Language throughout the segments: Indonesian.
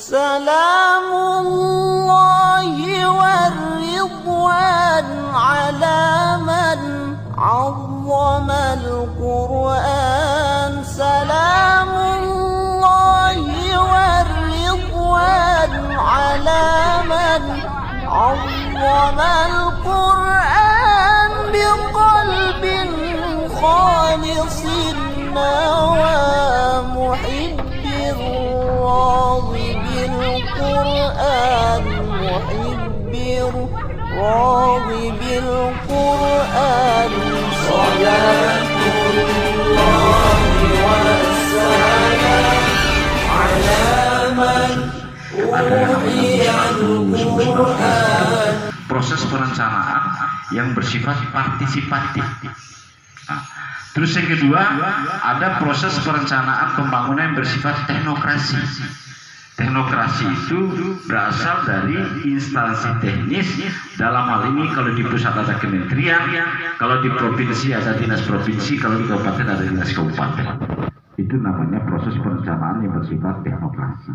سلام الله والرضوان على من عظم القرآن. سلام الله والرضوان على من عظم القرآن بقلب خالص نوى محب الراضي بالقرآن محب الراضي بالقرآن. صلاة الله والسلام على من أوحي القرآن. Proses perencanaan yang bersifat partisipatif. Nah, terus yang kedua, ada proses perencanaan pembangunan yang bersifat teknokrasi. Teknokrasi itu berasal dari instansi teknis. Dalam hal ini kalau di pusat ada kementerian, kalau di provinsi ada dinas provinsi, kalau di kabupaten ada dinas kabupaten. Itu namanya proses perencanaan yang bersifat teknokrasi.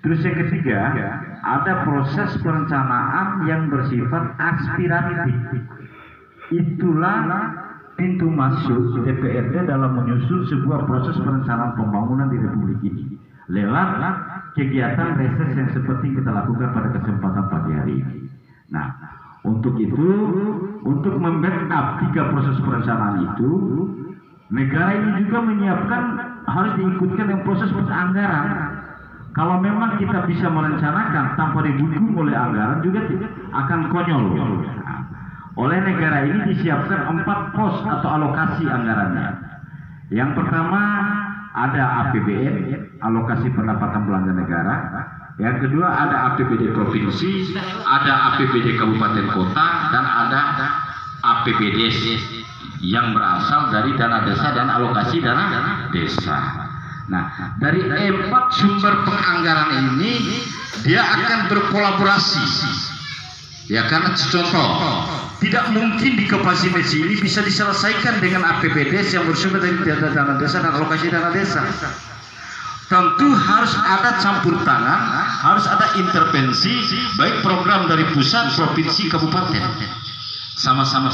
Terus yang ketiga, ada proses perencanaan yang bersifat aspiratif. Itulah pintu masuk DPRD dalam menyusun sebuah proses perencanaan pembangunan di Republik ini lewat kegiatan reses yang seperti kita lakukan pada kesempatan pagi hari ini. Nah, untuk itu, untuk membackup 3 proses perencanaan itu, negara ini juga menyiapkan harus diikutkan yang proses anggaran. Kalau memang kita bisa merencanakan tanpa didukung oleh anggaran juga akan konyol. Nah, oleh negara ini disiapkan 4 pos atau alokasi anggarannya. Yang pertama ada APBN, alokasi pendapatan belanja negara. Yang kedua ada APBD provinsi, ada APBD kabupaten kota, dan ada APBD yang berasal dari dana desa dan alokasi dana desa. Nah, dari 4 sumber penganggaran ini dia akan berkolaborasi. Ya, karena contoh, tidak mungkin di Kapasimetsi ini bisa diselesaikan dengan APBD yang bersumber dari dana desa dan alokasi dana desa. Tentu harus ada campur tangan, harus ada intervensi, baik program dari pusat, provinsi, kabupaten. Sama-sama.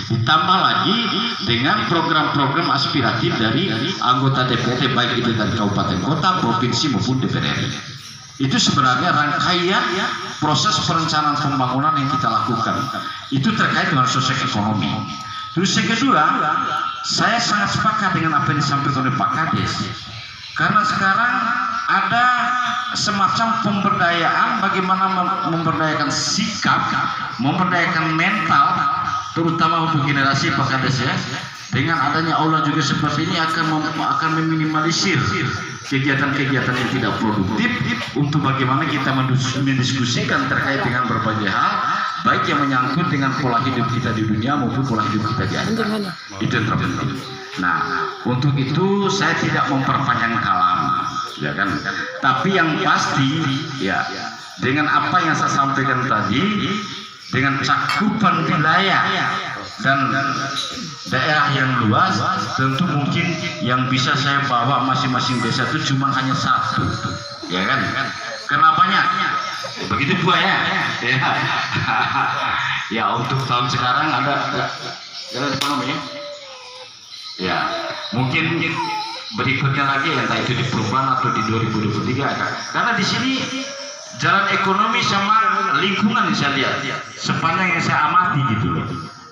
Ditambah lagi dengan program-program aspiratif dari anggota DPRD, baik itu dari kabupaten kota, provinsi maupun DPR RI. Itu sebenarnya rangkaian proses perencanaan pembangunan yang kita lakukan. Itu terkait dengan sosioekonomi. Terus yang kedua, saya sangat sepakat dengan apa yang disampaikan oleh Pak Kades. Karena sekarang ada semacam pemberdayaan, bagaimana memberdayakan sikap, memberdayakan mental, terutama untuk generasi Pak Kades ya. Dengan adanya aula juga seperti ini akan meminimalisir kegiatan-kegiatan yang tidak produktif untuk bagaimana kita mendiskusikan terkait dengan berbagai hal, baik yang menyangkut dengan pola hidup kita di dunia maupun pola hidup kita di akhirat. Itu yang terpenting. Nah, untuk itu saya tidak memperpanjang kalam, ya kan? Tapi yang pasti, ya, dengan apa yang saya sampaikan tadi, dengan cakupan wilayah dan daerah yang luas, tentu mungkin yang bisa saya bawa masing-masing desa itu cuma hanya 1, ya kan? Karena banyak, begitu pula ya. Ya, untuk tahun sekarang ada apa namanya? Ya, mungkin berikutnya lagi entah itu di perubahan atau di 2023 ada. Karena di sini jalan ekonomi sama lingkungan yang saya lihat sepanjang yang saya amati gitu loh.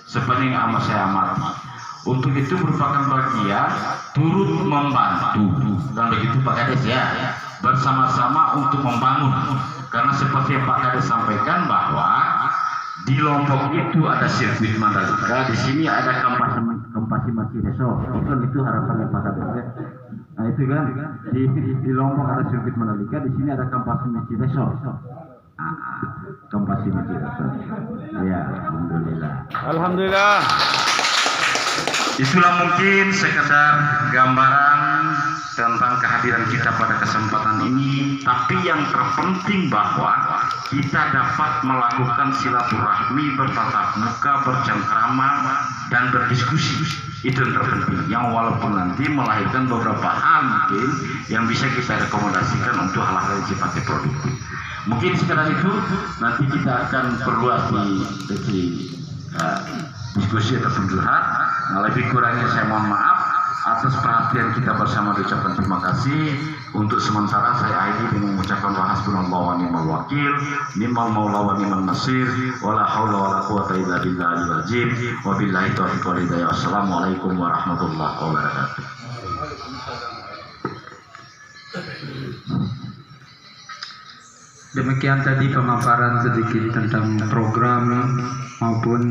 Sepanjang yang saya amati. Untuk itu merupakan bagian turut membantu dan begitu Pak Kades ya, bersama-sama untuk membangun. Karena seperti yang Pak Kades sampaikan bahwa di Lombok itu ada sirkuit Mandalika, di sini ada Kapasimetsi Resort. Itu harapannya Pak Kades ya. Nah itu kan di Lombok ada sirkuit Mandalika, di sini ada Kapasimetsi Resort. Kapasimetsi Resort. Ya, alhamdulillah. Alhamdulillah. Itulah mungkin sekedar gambaran tentang kehadiran kita pada kesempatan ini. Tapi yang terpenting bahwa kita dapat melakukan silaturahmi bertatap muka, bercengkrama, dan berdiskusi. Itu yang terpenting, yang walaupun nanti melahirkan beberapa hal mungkin yang bisa kita rekomendasikan untuk hal-hal yang sifatnya produktif. Mungkin sekedar itu, nanti kita akan perluas di diskusi ataupun curhat. Nah, lebih kurangnya saya mohon maaf atas perhatian kita bersama. Ucapkan terima kasih. Untuk sementara saya akhiri dengan mengucapkan hasbunallahu wa ni'mal wakil, ni'mal maula wa ni'mal nasir, wala haula wala quwata illa billahil azim, wa billahi taufiq wal hidayah. Wassalamualaikum warahmatullahi wabarakatuh. Demikian tadi pemaparan sedikit tentang program maupun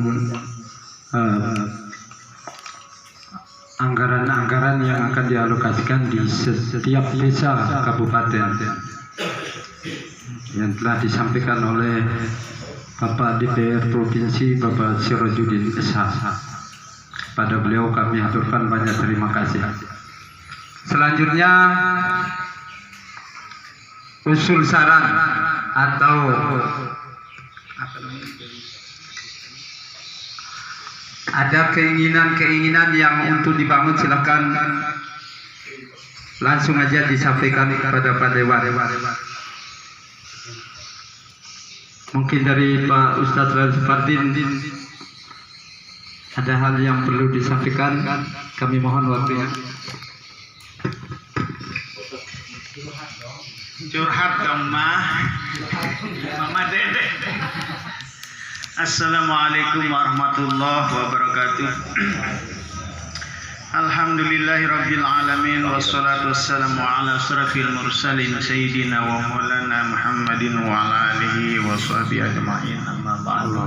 anggaran-anggaran yang akan dialokasikan di setiap desa kabupaten yang telah disampaikan oleh Bapak DPR Provinsi Bapak Sirajuddin SH. Pada beliau kami aturkan banyak terima kasih. Selanjutnya usul saran atau ada keinginan-keinginan yang untuk dibangun, silakan langsung aja disampaikan kepada Pak Dewan. Mungkin dari Pak Ustadz Razfardin ada hal yang perlu disampaikan, kami mohon waktunya. Curhat dong Mama Dede. Assalamualaikum warahmatullahi wabarakatuh. Alhamdulillahirabbil alamin, wassalatu wassalamu ala asyrafil mursalin sayyidina wa maulana Muhammadin wa ala alihi wa sahbihi ajma'in. Amma ba'du.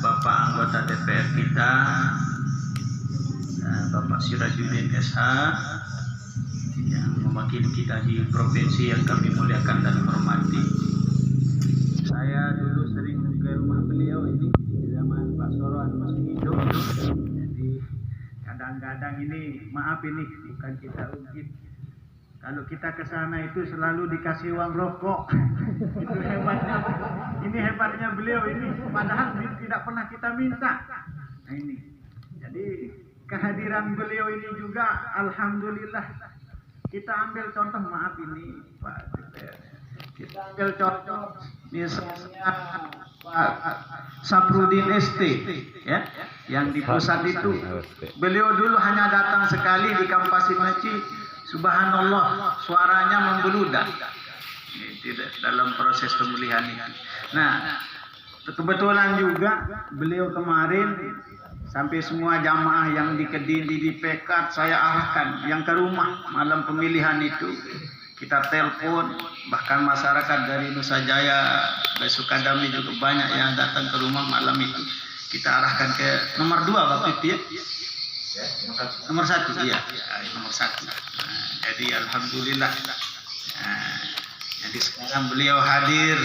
Bapak anggota DPR kita, Bapak Sirajuddin SH, yang mewakili kita di provinsi yang kami muliakan dan hormati. Saya dulu sering ke rumah beliau ini di zaman Pak Soroan masih hidup. Jadi kadang-kadang ini, maaf ini bukan kita ungkit, kalau kita ke sana itu selalu dikasih uang rokok. Itu hebatnya. Ini hebatnya beliau ini, padahal tidak pernah kita minta. Nah ini. Jadi kehadiran beliau ini juga alhamdulillah kita ambil contoh, maaf ini Pak DPR. Kita ambil contoh misalnya Pak Saprudin ST ya, yang di pusat itu. Beliau dulu hanya datang sekali di Kampasimaci, subhanallah suaranya membeludak dalam proses pemilihan ini. Nah, kebetulan juga beliau kemarin sampai semua jamaah yang di Kediri, di Pekat, saya arahkan yang ke rumah malam pemilihan itu. Kita telepon, bahkan masyarakat dari Nusa Jaya, dari Sukadami juga banyak yang datang ke rumah malam itu. Kita arahkan ke nomor 2 waktu itu ya. Nomor 1 ya, nomor 1. Nah, jadi alhamdulillah. Nah, jadi sekarang beliau hadir.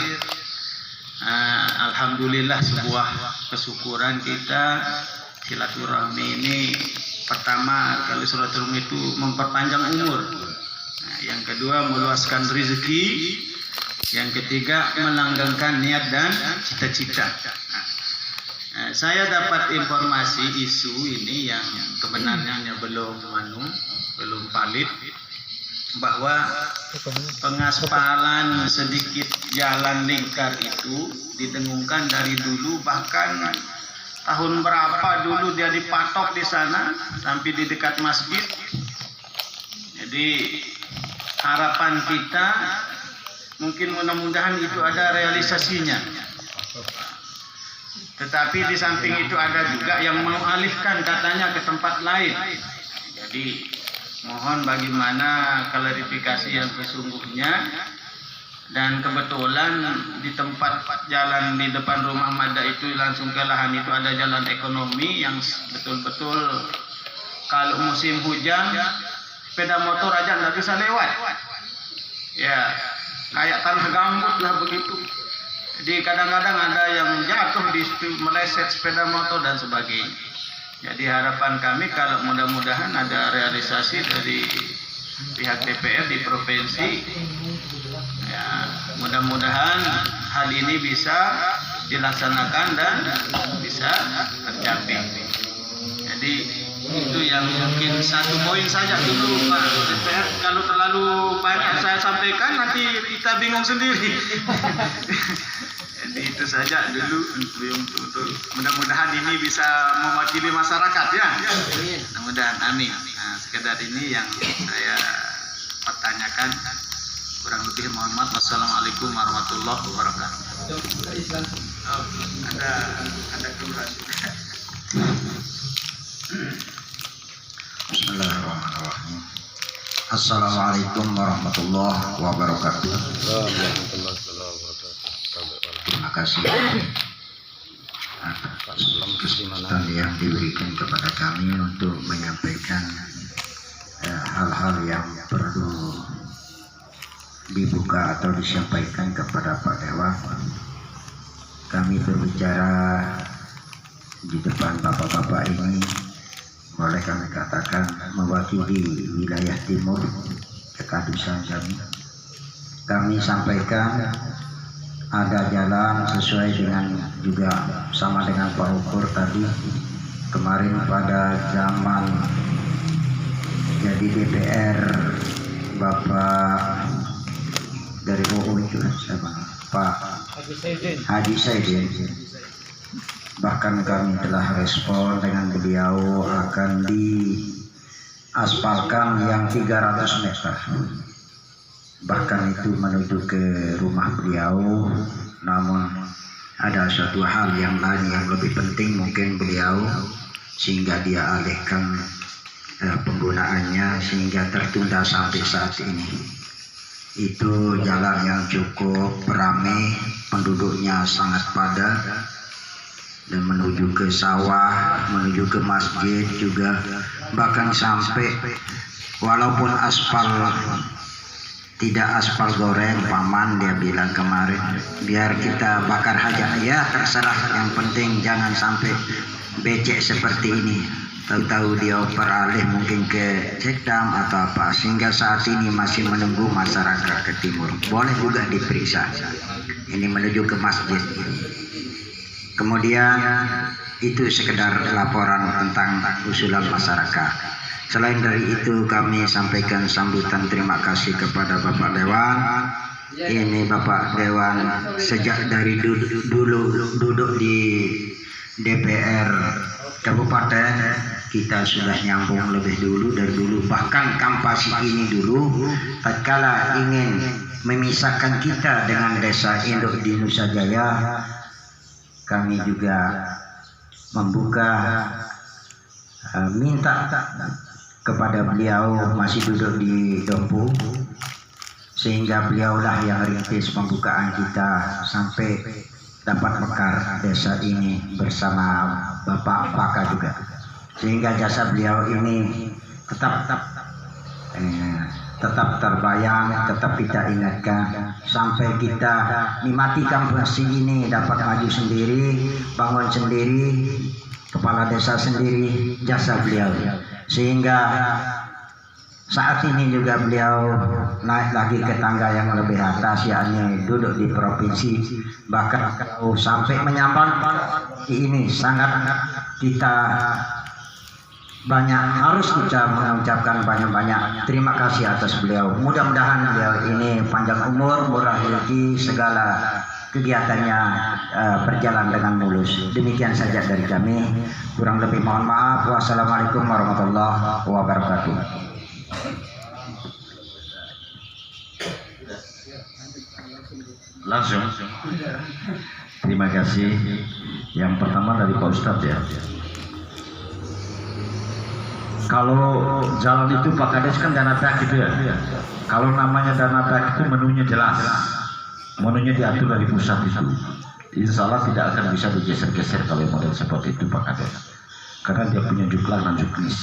Alhamdulillah, sebuah kesyukuran kita. Silaturahmi ini pertama, kalau silaturahmi itu memperpanjang umur. Nah, yang kedua meluaskan rezeki. Yang ketiga melanggengkan niat dan cita-cita. Nah, saya dapat informasi isu ini yang kebenarannya belum valid, bahwa pengaspalan sedikit jalan lingkar itu didengungkan dari dulu, bahkan tahun berapa dulu dia dipatok di sana sampai di dekat masjid. Jadi harapan kita mungkin mudah-mudahan itu ada realisasinya. Tetapi di samping itu ada juga yang mau alihkan katanya ke tempat lain. Jadi mohon bagaimana klarifikasi yang sesungguhnya. Dan kebetulan di tempat jalan di depan rumah Mada itu langsung ke lahan itu ada jalan ekonomi yang betul-betul kalau musim hujan sepeda motor aja nggak bisa lewat. Ya, kayak tanah gambut lah begitu. Jadi kadang-kadang ada yang jatuh di situ, meleset sepeda motor dan sebagainya. Jadi harapan kami kalau mudah-mudahan ada realisasi dari pihak DPR di provinsi. Ya, mudah-mudahan hal ini bisa dilaksanakan dan bisa tercapai. Jadi itu yang mungkin satu poin saja dulu Pak DPR. Kalau terlalu banyak saya sampaikan nanti kita bingung sendiri. Jadi itu saja dulu untuk mudah-mudahan ini bisa mewakili masyarakat ya. Mudah-mudahan amin. Nah, sekedar ini yang saya pertanyakan. Kurang lebih mohon maaf. Wassalamualaikum warahmatullahi wabarakatuh. Oh, ada keluhan. Bismillahirrahmanirrahim. Assalamualaikum warahmatullahi wabarakatuh. Terima kasih atas kesempatan yang diberikan kepada kami untuk menyampaikan hal-hal yang perlu dibuka atau disampaikan kepada Pak Dewan. Kami berbicara di depan bapak-bapak ini, boleh kami katakan mewakili wilayah timur kekadusan kami. Kami sampaikan ada jalan sesuai dengan juga sama dengan Pak Ukur tadi kemarin pada zaman jadi DPR Bapak dari OO itu siapa? Pak Haji Saidin. Bahkan kami telah respon dengan beliau akan diaspalkan yang 300 meter. Bahkan itu menuju ke rumah beliau. Namun ada suatu hal yang lain yang lebih penting mungkin beliau, sehingga dia alihkan penggunaannya sehingga tertunda sampai saat ini. Itu jalan yang cukup ramai, penduduknya sangat padat, dan menuju ke sawah, menuju ke masjid juga, bahkan sampai walaupun aspal tidak aspal goreng, paman dia bilang kemarin biar kita bakar aja ya, terserah, yang penting jangan sampai becek seperti ini. Tahu-tahu dia beralih mungkin ke cekdam atau apa, sehingga saat ini masih menunggu masyarakat ke timur. Boleh juga diperiksa. Ini menuju ke masjid. Kemudian itu sekedar laporan tentang usulan masyarakat. Selain dari itu kami sampaikan sambutan terima kasih kepada Bapak Dewan. Ini Bapak Dewan sejak dari dulu duduk di DPR Kabupaten, kita sudah nyambung lebih dulu dari dulu. Bahkan Kampasi ini dulu tatkala ingin memisahkan kita dengan desa induk di Nusa Jaya, kami juga membuka minta kepada beliau masih duduk di Dompu, sehingga beliaulah yang rintis pembukaan kita sampai dapat mekar desa ini bersama Bapak Paka juga, sehingga jasa beliau ini tetap terbayang, tetap kita ingatkan sampai kita nikmati kampus ini dapat maju sendiri, bangun sendiri, kepala desa sendiri, jasa beliau, sehingga saat ini juga beliau naik lagi ke tangga yang lebih atas, yakni duduk di provinsi. Bahkan sampai menyambar ini sangat kita harus kita mengucapkan banyak-banyak terima kasih atas beliau. Mudah-mudahan beliau ini panjang umur, murah rezeki, segala kegiatannya berjalan dengan mulus. Demikian saja dari kami. Kurang lebih mohon maaf. Wassalamualaikum warahmatullahi wabarakatuh. Langsung. Terima kasih. Yang pertama dari Pak Ustadz ya. Kalau jalan itu Pak Kades kan dana tak gitu ya. Kalau namanya dana tak itu menunya jelas. Menunya diatur dari pusat itu. Insya Allah tidak akan bisa digeser-geser kalau model seperti itu Pak Kades. Karena dia punya juklan dan juknis.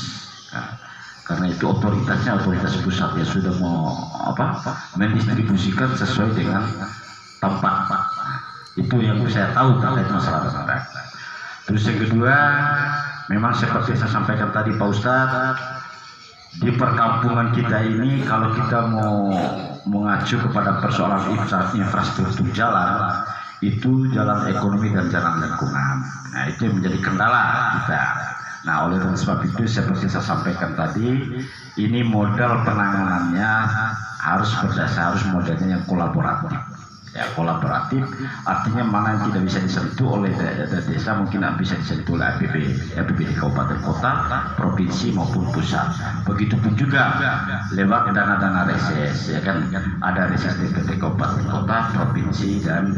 Nah, karena itu otoritasnya otoritas pusat, ya sudah mau mendistribusikan sesuai dengan tempat. Itu yang saya tahu terkait masalah dana. Terus yang kedua, memang seperti saya sampaikan tadi Pak Ustadz, di perkampungan kita ini kalau kita mau mengacu kepada persoalan infrastruktur jalan, itu jalan ekonomi dan jalan lingkungan. Nah, itu yang menjadi kendala kita. Nah, oleh sebab itu seperti saya sampaikan tadi, ini modal penanganannya harus modelnya yang kolaboratif. Ya, kolaboratif artinya mana yang tidak bisa disentuh oleh desa mungkin bisa disentuh oleh APBD kabupaten kota, provinsi maupun pusat. Begitupun juga lewat dana-dana reses, ya kan, ada reses DPT kabupaten kota, provinsi dan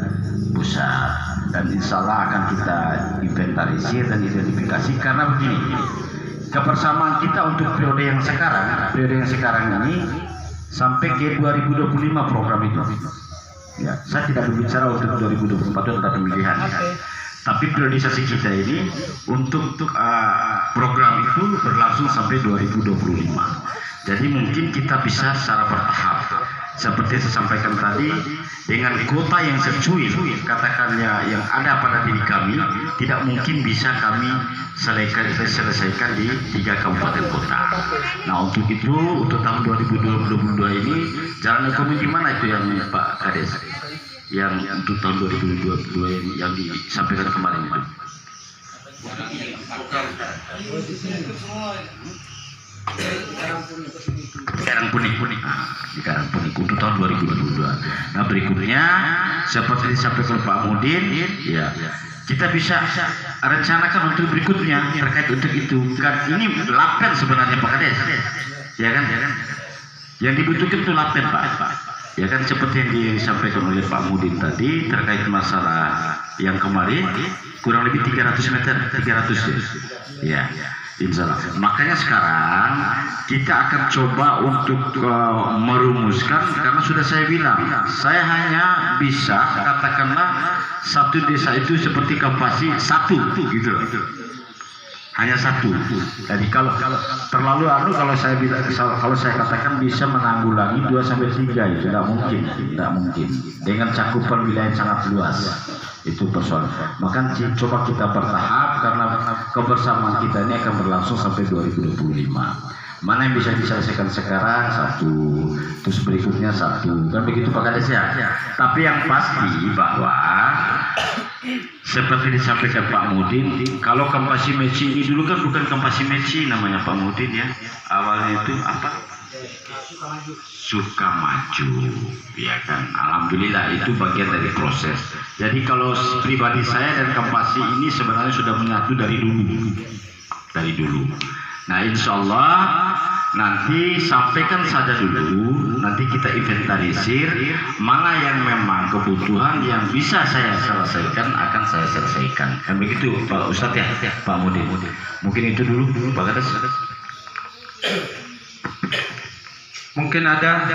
pusat. Dan insya Allah akan kita inventarisir dan identifikasi karena begini, kebersamaan kita untuk periode yang sekarang ini sampai ke 2025 program itu. Ya, saya tidak berbicara untuk 2024 tentang pemilihan, tapi priorisasi kita ini untuk program itu berlangsung sampai 2025. Jadi mungkin kita bisa secara bertahap, seperti saya sampaikan tadi, dengan kota yang secuil, katakannya yang ada pada diri kami, tidak mungkin bisa kami selesaikan di 3 kabupaten kota. Nah, untuk itu, untuk tahun 2022 ini, jalan ekonomi gimana itu yang Pak Kades? Yang untuk tahun 2022 ini yang disampaikan kemarin, Pak? Karangpunik di Karangpunik untuk tahun 2022. Nah, berikutnya seperti disampaikan Pak Mudin, ya kita bisa rencanakan untuk berikutnya terkait untuk itu. Kan ini lapen sebenarnya Pak Kades, ya kan? Yang dibutuhkan itu lapen Pak. Ya kan, seperti yang disampaikan oleh Pak Mudin tadi terkait masalah yang kemarin kurang lebih 300 meter, 300 ya. Insya Allah. Makanya sekarang kita akan coba untuk merumuskan, karena sudah saya bilang, saya hanya bisa katakanlah satu desa itu seperti kapasitas satu gitu. Hanya satu. Jadi kalau terlalu kalau saya katakan bisa menanggulangi 2-3 itu tidak mungkin. Dengan cakupan wilayah yang sangat luas. Itu persoalan. Maka coba kita bertahap karena kebersamaan kita ini akan berlangsung sampai 2025. Mana yang bisa diselesaikan sekarang satu, terus berikutnya satu, kan begitu Pak Kades ya. Tapi yang pasti bahwa seperti disampaikan Pak Mudin, kalau Kampasi Meci ini dulu kan bukan Kampasi Meci namanya Pak Mudin ya. Awalnya itu apa? Sukamaju, ya kan. Alhamdulillah itu bagian dari proses. Jadi kalau pribadi saya dan Kampasi ini sebenarnya sudah menyatu dari dulu. Nah, insya Allah nanti sampaikan saja dulu, nanti kita inventarisir mana yang memang kebutuhan yang bisa saya selesaikan akan saya selesaikan. Kan begitu Pak Ustadz ya, Pak Mudin. Mungkin itu dulu Pak Kades. Mungkin ada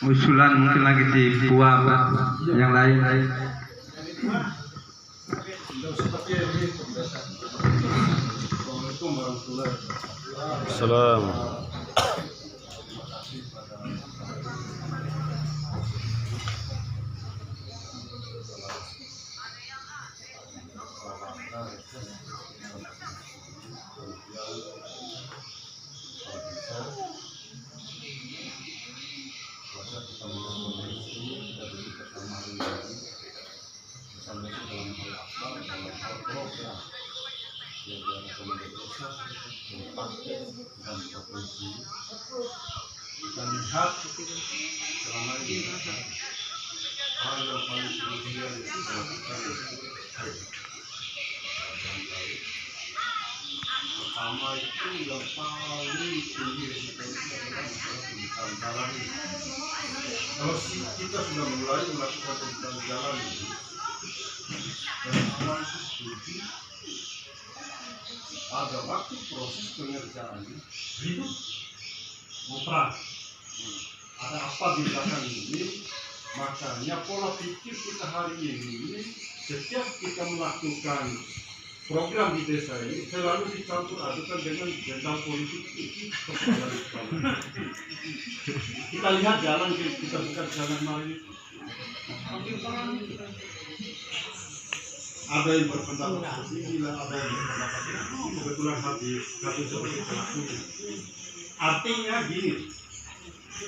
usulan mungkin lagi di buah yang lain. Salam. Dan lihat selama ini hal yang paling krusial itu pertama itu yang paling tinggi resikonya adalah pembukaan jalan ini. Kalau kita sudah mulai melakukan pembukaan jalan ini, dan semua itu setuju, pada waktu proses pengerjaan ribut, ngoprek, ada apa di belakang ini. Makanya pola pikir kita hari ini, setiap kita melakukan program di desa ini selalu dicampur adukan dengan dendam politik itu kepada kita lihat jalan, kita bukan jalan mari ada yang berpendapat seperti ini, ada yang berpendapat itu kebetulan satu seperti pelaku. Artinya gini,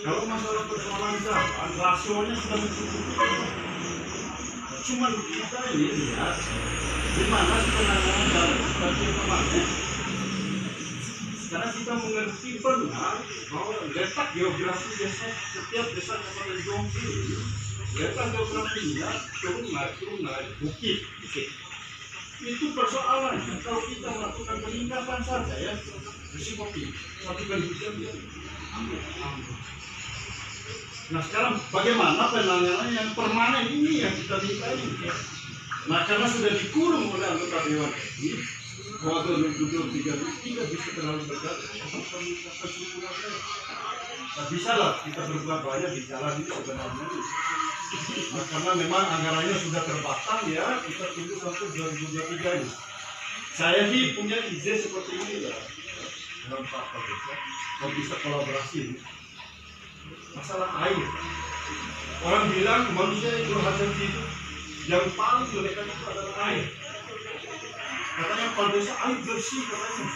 kalau masalah persoalan jalan, rasionya sudah mencukupi. cuma kita ini lihat di mana sih penanganan dalam banjir kemarin. Sekarang kita mengerti benar bahwa letak geografi desa, setiap desa Kabupaten Dompu ini letak geografinya turun naik bukit. Itu persoalannya. Kalau kita melakukan peningkatan saja ya, risiko satu kali hujan dia ambil. Nah sekarang bagaimana penanganan yang permanen ini yang kita minta ini? Nah karena sudah dikurung oleh anggota dewan ini, wakil gubernur tidak bisa terlalu berkata, nah, bisa lah kita berbuat banyak di jalan ini sebenarnya. Nah, karena memang anggarannya sudah terbatas ya, kita tunggu sampai 2023 ini. Saya sih punya ide seperti ini ya, dalam Pak Desa, kalau bisa kolaborasi. Masalah air, orang bilang manusia itu hasil hidup yang paling mereka itu adalah air. Katanya Pak Desa air bersih katanya.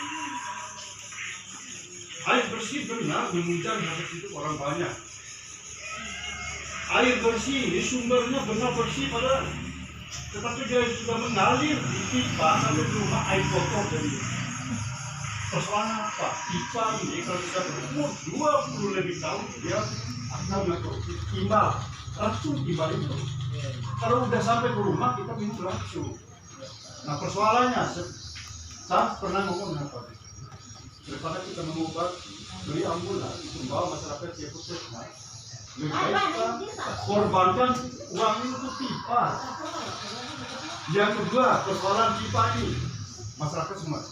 Air bersih benar menunjang hasil hidup orang banyak. Air bersih ini sumbernya benar bersih pada, tetapi dia sudah mengalir di pipa sampai ke rumah air kotor jadi. Persoalan apa? Pipa ini kalau sudah berumur 20 lebih tahun dia akan timbal racun di balik itu. Kalau udah sampai ke rumah kita minum racun. Nah persoalannya, saya pernah ngomong dengan Pak, daripada kita mengobat beli ambulan membawa masyarakat ke puskesmas, lebih baik kita korbankan uang ini untuk pipa. Yang kedua persoalan pipa ini masyarakat semua.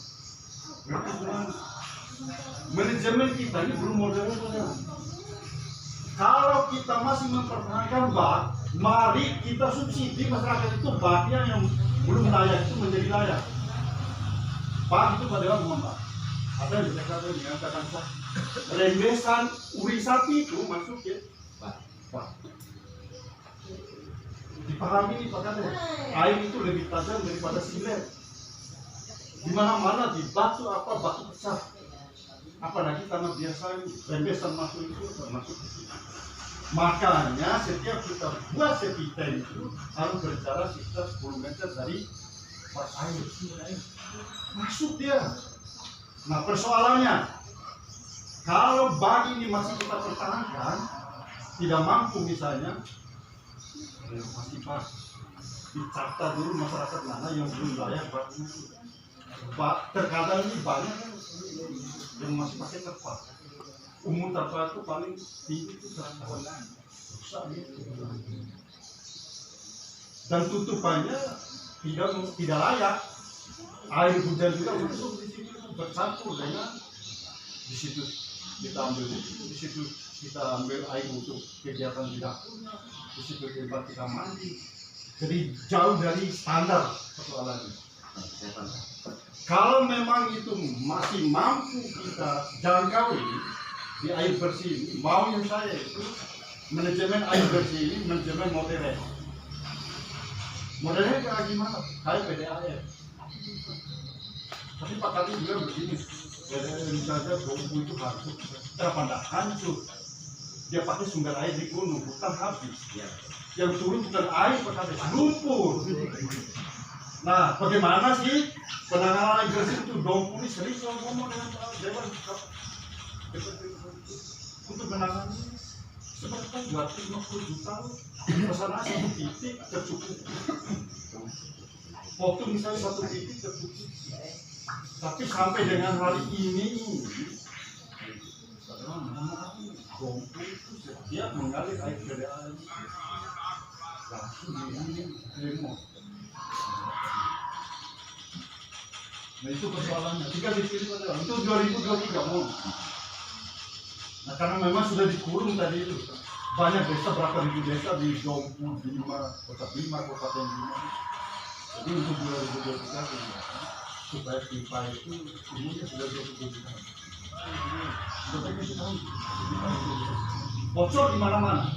Manajemen kita ini belum modern. Kalau kita masih mempertahankan bak, mari kita subsidi masyarakat itu baknya yang belum layak itu menjadi layak. Bak itu adalah membak. Ada yang dikatakan rembesan uri sapi itu masuk ya bak. Dipahami Pak Kades, air itu lebih tajam daripada silet. Di mana-mana di batu apa batu besar, apalagi tanah biasa rembesan masuk itu termasuk di sini. Makanya setiap kita buat sepiten itu harus berjarak sekitar 10 meter dari pas air masuk dia. Nah persoalannya kalau bag ini masih kita pertahankan tidak mampu misalnya masih pas dicatat dulu masyarakat mana yang belum layak bagnya. Terkadang ini banyak yang masih pakai terpal. Umur terpal itu paling tinggi itu 100 tahun. Dan tutupannya tidak layak. Air hujan juga masuk di sini bercampur dengan di situ kita ambil di situ kita ambil air untuk kegiatan di dapurnya, di situ tempat kita mandi. Jadi jauh dari standar persoalannya. Kalau memang itu masih mampu kita jangkau di air bersih ini, mau yang saya itu manajemen air bersih ini manajemen modern. Modernnya kayak gimana? Kayak PDAM. Tapi Pak Kadi bilang begini, PDAM saja Dompu itu hancur, terpandang hancur. Dia pakai sumber air di gunung, hutan habis. Yang turun bukan air Pak Kadi, lumpur. Nah, bagaimana sih penanganan air bersih itu? Dompu ini serius ngomong dengan Dewan untuk menangani seperti kan 250 juta pesanan satu titik tercukupi. Waktu misalnya satu titik tercukupi. Tapi sampai dengan hari ini Dompu itu setiap mengalir air PDAM langsung di remote. Nah itu persoalannya. Tinggal di sini saja. Itu 2023 mau. Nah karena memang sudah dikurung tadi itu. Banyak desa, berapa ribu desa di Dompu, di kota Bima, Kabupaten Bima. Jadi untuk 2023 supaya pipa itu umurnya sudah 20 tahun. Bocor di mana-mana.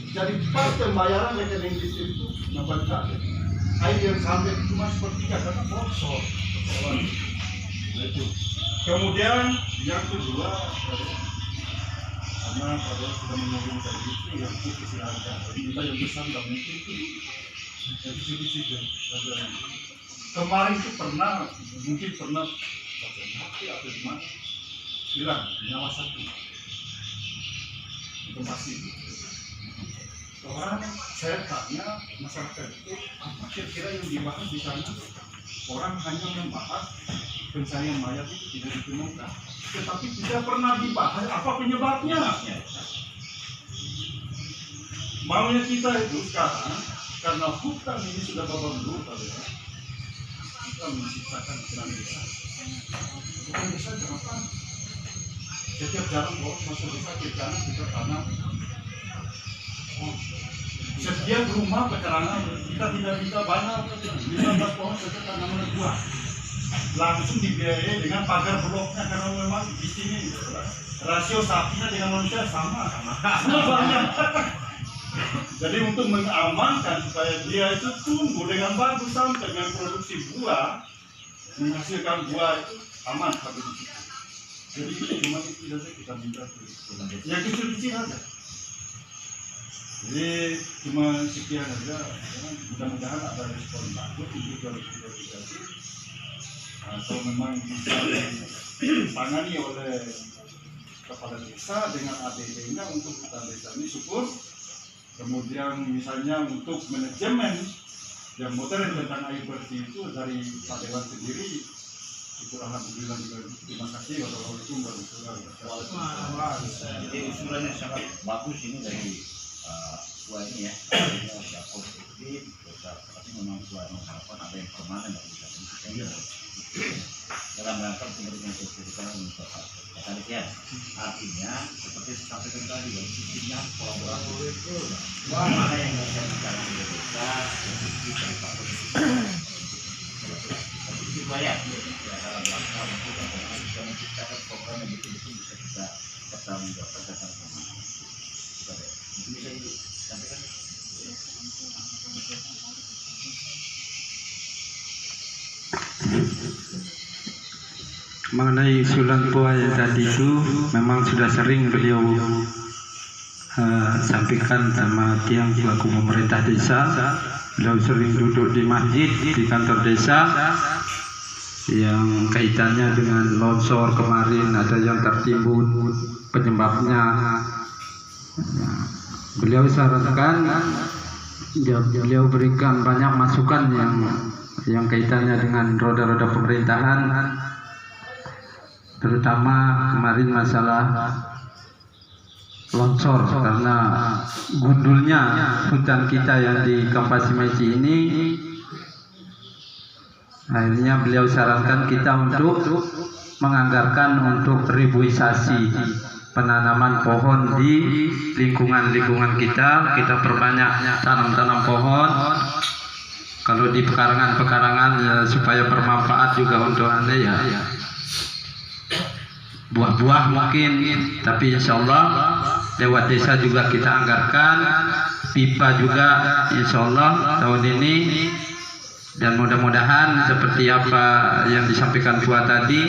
Jadi pas pembayaran rekening listrik itu nambah target. Air yang sampai cuma sepertiga karena bocor. Nah, itu. Kemudian yang kedua, karena pada sudah menunggu tadi itu yang putih silahkan. Kita yang besar nggak mungkin itu Yang kecil-kecil. Kemarin itu mungkin pernah mati atau gimana, hilang nyawa satu. Itu masih. Orang saya tanya masyarakat itu apa kira-kira yang dibahas di sana? Orang hanya membahas pencarian mayat itu tidak ditemukan, tetapi tidak pernah dibahas apa penyebabnya. Maunya kita itu sekarang karena hutan ini sudah babak belur, kita menciptakan hutan desa. Hutan desa kenapa? Setiap jalan bawah masuk desa kiri kanan kita tanam. Setiap rumah pekarangan kita tidak bisa banyak 15 pohon saja tanaman buah. Langsung dibiayai dengan pagar bloknya karena memang di sini rasio sapinya dengan manusia sama. Jadi untuk mengamankan supaya dia itu tumbuh dengan bagus sampai dengan produksi buah, menghasilkan buah itu aman habis itu. Jadi cuma itu saja kita minta yang kecil-kecil aja. Jadi cuma sekian aja. Mudah-mudahan ada respon bagus untuk klarifikasi atau memang bisa ditangani oleh kepala desa dengan ADD-nya untuk hutan desa ini syukur. Kemudian misalnya untuk manajemen yang modern tentang air bersih itu dari Pak Dewan sendiri, syukur alhamdulillah juga. Terima kasih. Wassalamualaikum warahmatullahi wabarakatuh. Jadi usulannya sangat bagus ini dari Ketua ini ya, sudah konstruktif, tapi memang sesuai dengan harapan ada yang permanen dari kita ini dalam rangka pemberian sertifikat untuk tadi ya. Artinya seperti sampaikan tadi ya, sistemnya kolaborasi mana yang bisa bicara di desa dari Pak supaya dalam rangka untuk bisa menciptakan program yang betul-betul bisa kita pertanggungjawabkan bersama-sama. Mungkin bisa Ibu sampaikan. Mengenai usulan Puan yang tadi itu memang sudah sering beliau sampaikan sama tiang pelaku pemerintah desa. Beliau sering duduk di masjid, di kantor desa yang kaitannya dengan longsor kemarin, ada yang tertimbun penyebabnya. Beliau sarankan, beliau berikan banyak masukan yang kaitannya dengan roda-roda pemerintahan, terutama kemarin masalah longsor karena gundulnya hutan kita yang di Kampasimaci ini. Akhirnya beliau sarankan kita untuk menganggarkan untuk ribuisasi penanaman pohon di lingkungan kita perbanyak tanam pohon. Kalau di pekarangan ya, supaya bermanfaat juga untuk Anda ya. Buah-buah mungkin, tapi insya Allah lewat desa juga kita anggarkan pipa juga insya Allah tahun ini. Dan mudah-mudahan seperti apa yang disampaikan Tua tadi,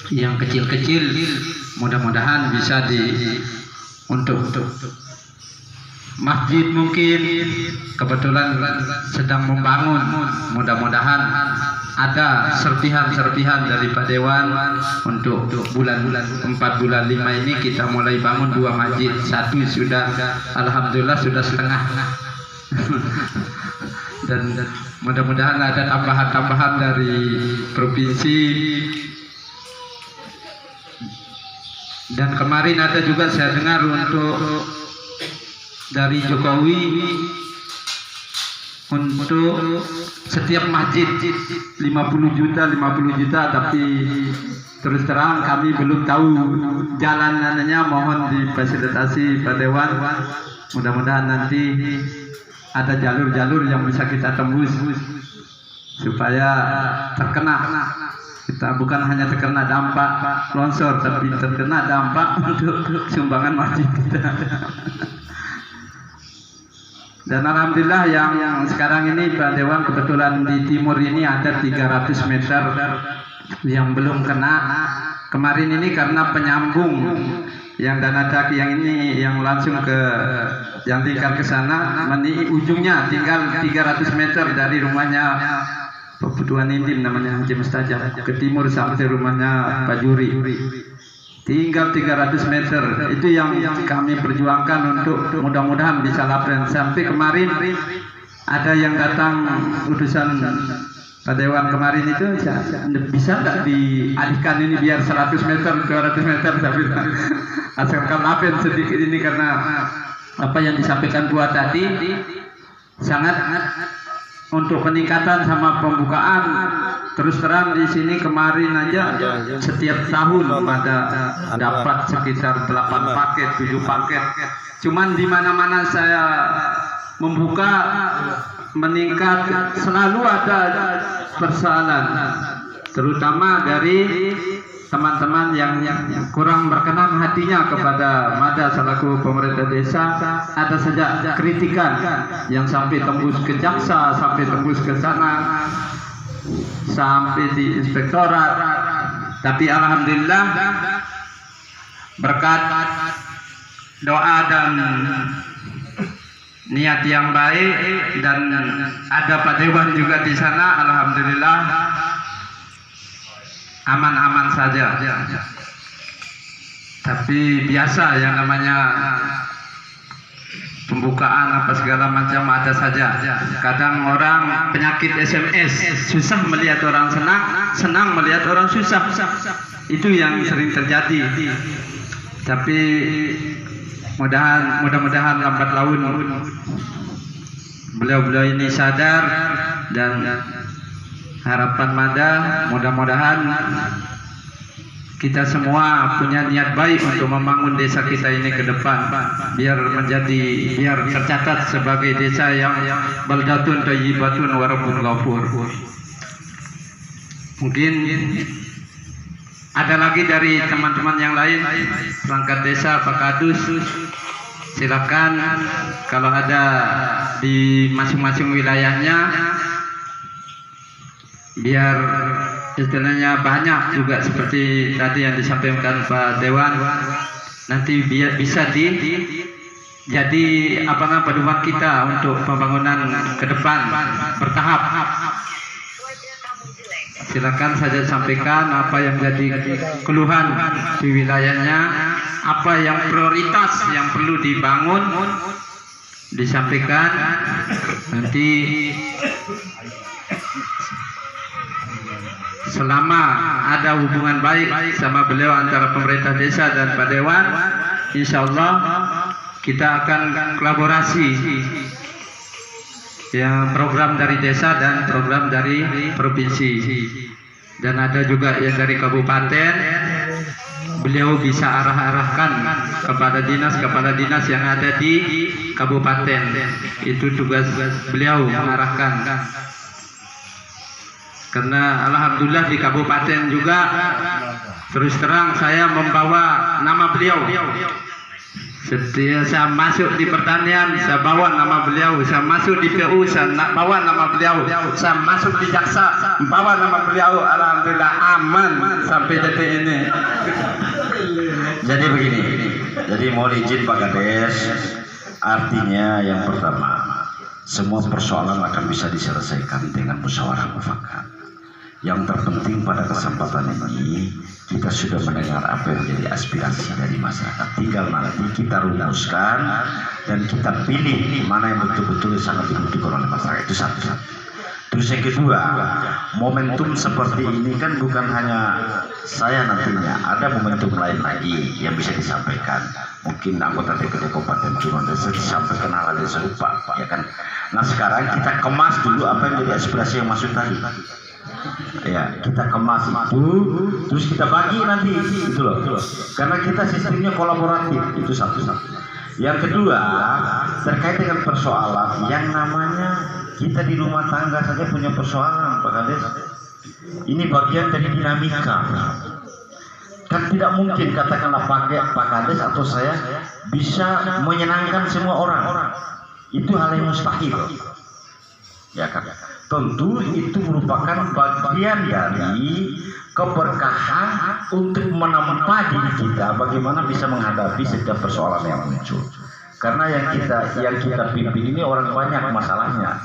yang kecil-kecil mudah-mudahan bisa untuk masjid mungkin kebetulan sedang membangun, mudah-mudahan ada serpihan dari Pak Dewan untuk bulan 4 bulan 5 ini kita mulai bangun 2 masjid, 1 sudah alhamdulillah sudah setengah. Dan mudah-mudahan ada tambahan dari provinsi. Dan kemarin ada juga saya dengar untuk dari Jokowi untuk setiap masjid 50 juta, tapi terus terang kami belum tahu jalanannya, mohon difasilitasi Pak Dewan. Mudah-mudahan nanti ada jalur-jalur yang bisa kita tembus supaya terkena. Kita bukan hanya terkena dampak longsor, tapi terkena dampak untuk sumbangan masjid kita. Dan alhamdulillah yang sekarang ini Pak Dewan kebetulan di timur ini ada 300 meter yang belum kena. Kemarin ini karena penyambung yang dana daki yang ini yang langsung ke yang tinggal ke sana, ujungnya tinggal 300 meter dari rumahnya Pak Tuan Indim namanya Haji Mustajab, ke timur sampai rumahnya Pak Juri. Tinggal 300 meter. Itu yang kami perjuangkan untuk mudah-mudahan bisa lapen. Sampai kemarin ada yang datang utusan Pak Dewan kemarin itu, bisa nggak dialihkan ini biar 100 meter, 200 meter, tapi asalkan lapen sedikit ini, karena apa yang disampaikan buat tadi sangat untuk peningkatan sama pembukaan. Terus terang di sini kemarin aja setiap tahun ada dapat sekitar 8 paket, 7 paket. Cuman di mana-mana saya membuka meningkat, selalu ada persoalan, terutama dari teman-teman yang kurang berkenan hatinya kepada Mada selaku pemerintah desa. Ada saja kritikan yang sampai tembus ke jaksa, sampai tembus ke sana, sampai di inspektorat. Tapi alhamdulillah berkat doa dan niat yang baik dan ada Pak Dewan juga di sana, alhamdulillah aman-aman saja. Tapi biasa yang namanya pembukaan apa segala macam ada saja. Kadang orang penyakit SMS, susah melihat orang senang, senang melihat orang susah. Itu yang sering terjadi. Tapi mudah-mudahan lambat laun beliau-beliau ini sadar, dan harapan Mada mudah-mudahan kita semua punya niat baik untuk membangun desa kita ini ke depan, biar tercatat sebagai desa yang baldatun thayyibatun wa rabbun ghafur. Mungkin ada lagi dari teman-teman yang lain, perangkat desa, Pak Kadus, silakan kalau ada di masing-masing wilayahnya, biar istilahnya banyak juga seperti tadi yang disampaikan Pak Dewan, nanti biar bisa jadi pedoman kita untuk pembangunan ke depan bertahap. Silakan saja sampaikan apa yang jadi keluhan di wilayahnya, apa yang prioritas yang perlu dibangun, disampaikan. Nanti selama ada hubungan baik sama beliau antara pemerintah desa dan Pak Dewan, insya Allah kita akan kolaborasi ya, program dari desa dan program dari provinsi, dan ada juga yang dari kabupaten. Beliau bisa arahkan kepada kepala dinas yang ada di kabupaten. Itu tugas beliau mengarahkan. Karena alhamdulillah di kabupaten juga terus terang saya membawa nama beliau. Setiap saya masuk di pertanian, saya bawa nama beliau. Saya masuk di PU, saya bawa nama beliau. Saya masuk di jaksa, bawa nama beliau. Alhamdulillah aman sampai detik ini. Jadi begini, jadi mohon izin Pak Kades, artinya yang pertama, semua persoalan akan bisa diselesaikan dengan musyawarah mufakat. Yang terpenting pada kesempatan ini, kita sudah mendengar apa yang menjadi aspirasi dari masyarakat. Tinggal nanti kita rumuskan dan kita pilih mana yang betul-betul sangat dibutuhkan oleh masyarakat. Itu satu. Terus yang kedua, momentum seperti ini kan bukan hanya saya nantinya, ada momentum lain lagi yang bisa disampaikan. Mungkin anggota DPD Kabupaten Turon Desa disampaikan hal yang serupa, ya kan. Nah sekarang kita kemas dulu apa yang menjadi aspirasi yang masuk tadi. Ya, kita kemas itu, terus kita bagi nanti, gitu loh. Karena kita sistemnya kolaboratif, itu satu. Yang kedua, terkait dengan persoalan yang namanya kita di rumah tangga saja punya persoalan, Pak Kades. Ini bagian dari dinamika. Kan tidak mungkin katakanlah Pak Kades atau saya bisa menyenangkan semua orang. Itu hal yang mustahil. Ya kan? Tentu itu merupakan bagian dari keberkahan untuk menempa diri kita bagaimana bisa menghadapi setiap persoalan yang muncul. Karena yang kita pimpin ini orang banyak masalahnya.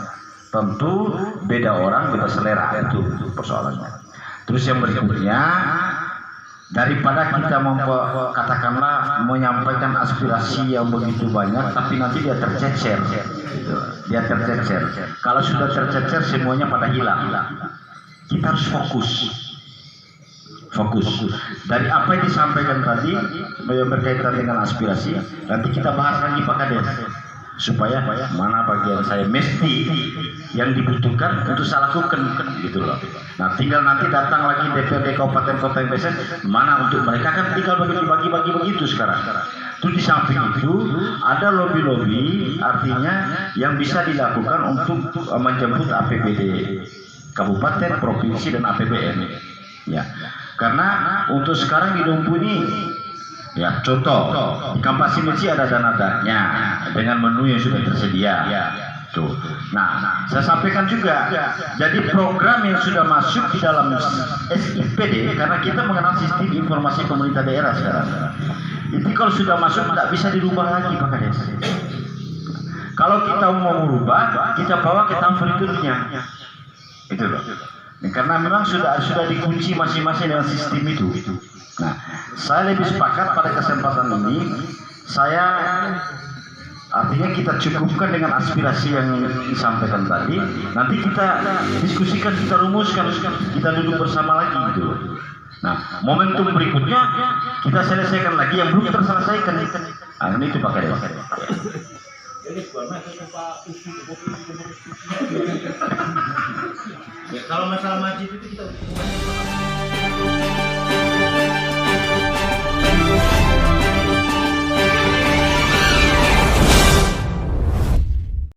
Tentu beda orang, beda selera, itu persoalannya. Terus yang berikutnya, daripada kita katakanlah menyampaikan aspirasi yang begitu banyak tapi nanti dia tercecer gitu. Dia tercecer. Kalau sudah tercecer semuanya pada hilang. Kita harus fokus dari apa yang disampaikan tadi yang berkaitan dengan aspirasi. Nanti kita bahas lagi Pak Kades supaya mana bagian saya mesti yang dibutuhkan untuk saya lakukan gitu loh. Nah tinggal nanti datang lagi DPRD Kabupaten Kota yang besar, mana untuk mereka kan tinggal bagi begitu sekarang. Itu di samping itu ada lobby artinya yang bisa dilakukan untuk menjemput APBD kabupaten, provinsi dan APBN ya. Karena untuk sekarang di Dompu ini ya, contoh di Kampas Simetsi ada dana-dananya dengan menu yang sudah tersedia. Tuh. Nah, saya sampaikan juga, jadi program yang sudah masuk di dalam SIPD, karena kita mengenal sistem informasi pemerintah daerah sekarang. Itu kalau sudah masuk tidak bisa dirubah lagi Pak Kades. Kalau kita mau merubah, kita bawa ke tahun berikutnya. Itu loh. Nah, karena memang sudah dikunci masing-masing dengan sistem itu. Nah, saya lebih sepakat pada kesempatan ini, artinya kita cukupkan dengan aspirasi yang disampaikan tadi. Nanti kita diskusikan, kita rumuskan, kita duduk bersama lagi gitu. Nah, momentum berikutnya kita selesaikan lagi yang belum terselesaikan. Nah, ini itu Pak Kades. Ya, kalau masalah masjid itu kita